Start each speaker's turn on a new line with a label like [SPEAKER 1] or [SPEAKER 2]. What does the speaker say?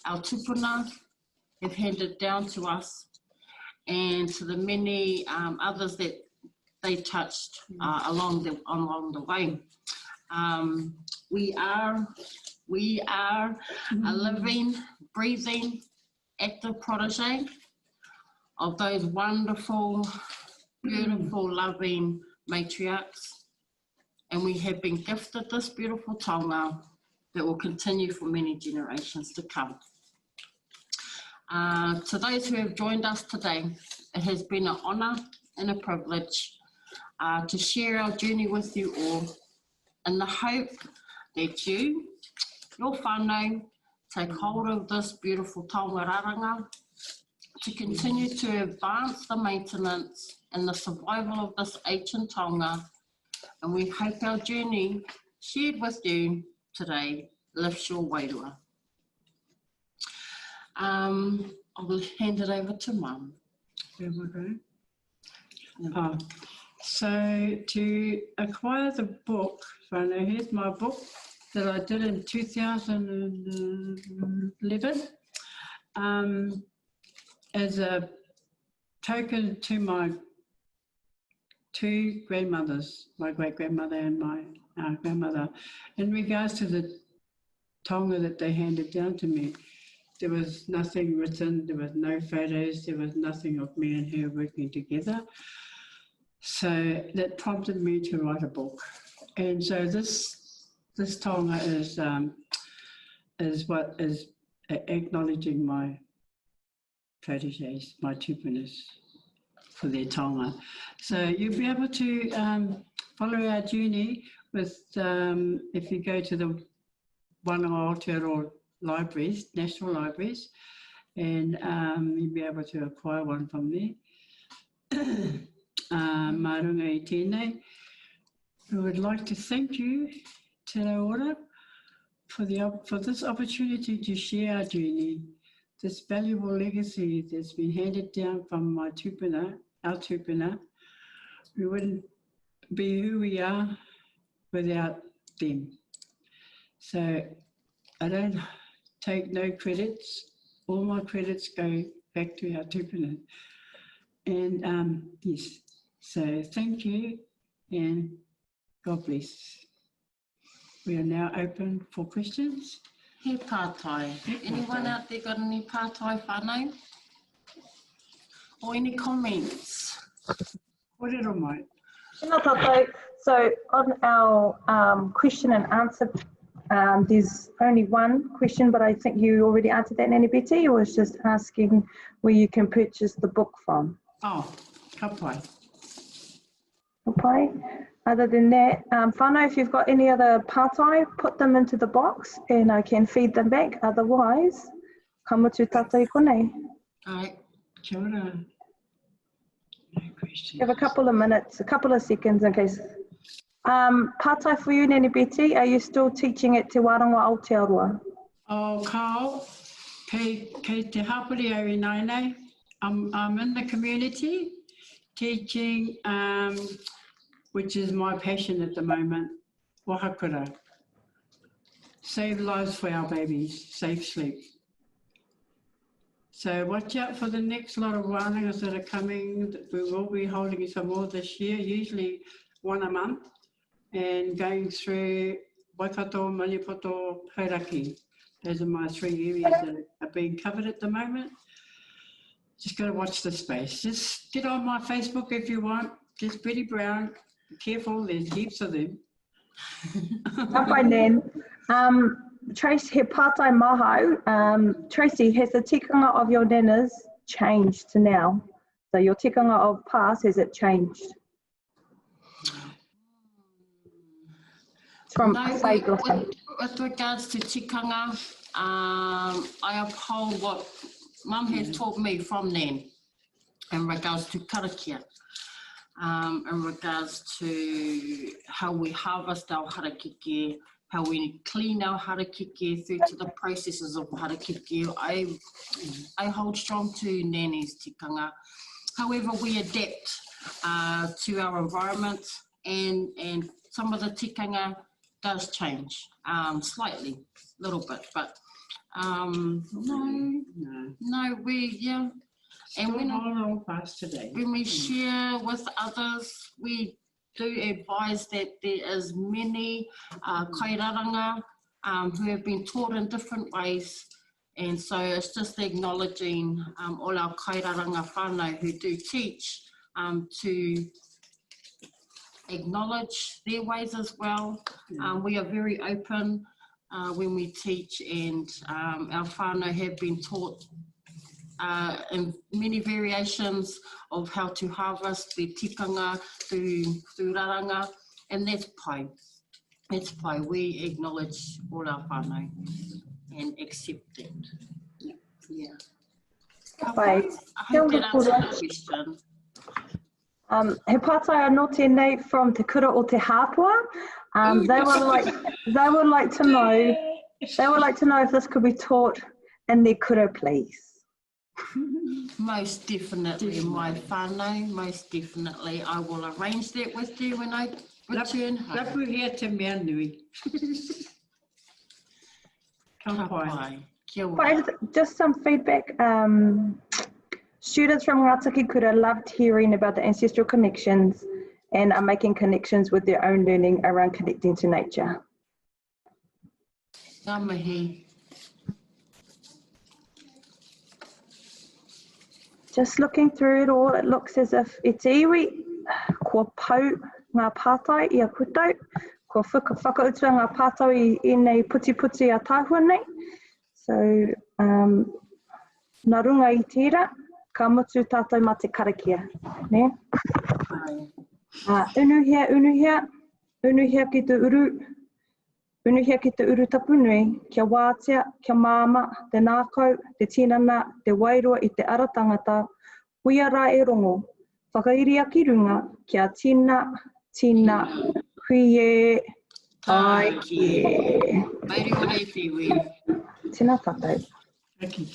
[SPEAKER 1] our tupuna have handed down to us, and to the many others that they touched along the way. We are a living, breathing, active protege of those wonderful, beautiful, loving matriarchs, and we have been gifted this beautiful taonga that will continue for many generations to come. To those who have joined us today, it has been an honour and a privilege to share our journey with you all, in the hope that you, your whānau, take hold of this beautiful Taonga Raranga to continue to advance the maintenance and the survival of this ancient taonga, and we hope our journey shared with you today lifts your wairua. I will hand it over to Mum.
[SPEAKER 2] Where am I going? So to acquire the book, whānau, here's my book that I did in 2011 as a token to my two grandmothers, my great-grandmother and my grandmother, in regards to the taonga that they handed down to me. There was nothing written, there was no photos, there was nothing of me and her working together. So that prompted me to write a book. And so this taonga is what is acknowledging my proteges, my tupunas, for their taonga. So you'll be able to follow our journey with, if you go to the Whenu Oranga libraries, national libraries, and you'll be able to acquire one from there. Marunga I tēnei. We would like to thank you, Te Rau Ora, for this opportunity to share our journey, this valuable legacy that's been handed down from my tupuna, our tupuna. We wouldn't be who we are without them. So I don't take no credits. All my credits go back to our tupuna. And yes, so thank you and God bless. We are now open for questions.
[SPEAKER 1] He pātai. Anyone out there got any pātai whānau? Or any comments?
[SPEAKER 2] Kōrero mai.
[SPEAKER 3] Tēnā tātou. So on our question and answer, there's only one question, but I think you already answered that, Nani Betty. It was just asking where you can purchase the book from.
[SPEAKER 2] Oh, ka pai.
[SPEAKER 3] Okay. Other than that, whānau, if you've got any other pātai, put them into the box and I can feed them back. Otherwise, ka mutu tātou I konei.
[SPEAKER 1] Alright.
[SPEAKER 2] Kia ora. No questions.
[SPEAKER 3] You have a couple of minutes, a couple of seconds in case. Pātai for you, Nani Betty, are you still teaching at Te Wāronga Aotearoa?
[SPEAKER 2] Oh, Carl, kei te hapuri au I nainei. I'm in the community teaching, which is my passion at the moment, wahakura. Save lives for our babies, safe sleep. So watch out for the next lot of wānanga that are coming. We will be holding some more this year, usually one a month, and going through Waikato, Manipoto, Hauraki. Those are my three areas that are being covered at the moment. Just got to watch the space. Just get on my Facebook if you want. Just Betty Brown. Be careful, there's heaps of them.
[SPEAKER 3] Hi, Nan. Tracy, he pātai maho. Tracy, has the tikanga of your nanas changed to now? So your tikanga of past, has it changed? From
[SPEAKER 1] No, with regards to tikanga, I uphold what Mum has taught me from then in regards to karakia, in regards to how we harvest our harakeke, how we clean our harakeke through to the processes of harakeke. I hold strong to Nani's tikanga. However, we adapt to our environment, and some of the tikanga does change slightly, a little bit, but No, yeah. And when we share with others, we do advise that there is many kairaranga who have been taught in different ways. And so it's just acknowledging all our kairaranga whānau who do teach to acknowledge their ways as well. We are very open when we teach, and our whānau have been taught in many variations of how to harvest the tikanga through raranga, and that's pai. It's pai. We acknowledge all our whānau and accept it. Yeah.
[SPEAKER 3] Pai.
[SPEAKER 1] I hope that answers the question.
[SPEAKER 3] He pātai anō tēnei from Te Kura o Te Hāpua. They would like to know if this could be taught in their kura, please.
[SPEAKER 1] Most definitely, my whānau, most definitely. I will arrange that with you when I return home.
[SPEAKER 2] Lapu hea te mea nui.
[SPEAKER 1] Ka pai. Kia ora.
[SPEAKER 3] Pai, just some feedback. Students from Ngātaki Kura loved hearing about the ancestral connections and are making connections with their own learning around connecting to nature.
[SPEAKER 1] Ngā mihi.
[SPEAKER 3] Just looking through it all, it looks as if e te iwi, kua pau ngā pātai i a kutau, kua whakautua ngā pātau i nei puti a tāhua nei. So, nā runga i tērā, ka mutu tātou mā te karakia. Ne? Unuhia ki te uru. Unuhia ki te uru tapunui, kia wātea, kia māma, te nākau, te tinana, te wairua i te ara tangata, huia rā e rongo, whakairia ki runga, kia tina, huie, taiki.
[SPEAKER 1] Mairi o rei whiwi.
[SPEAKER 3] Tēnā tātou.
[SPEAKER 2] Thank you.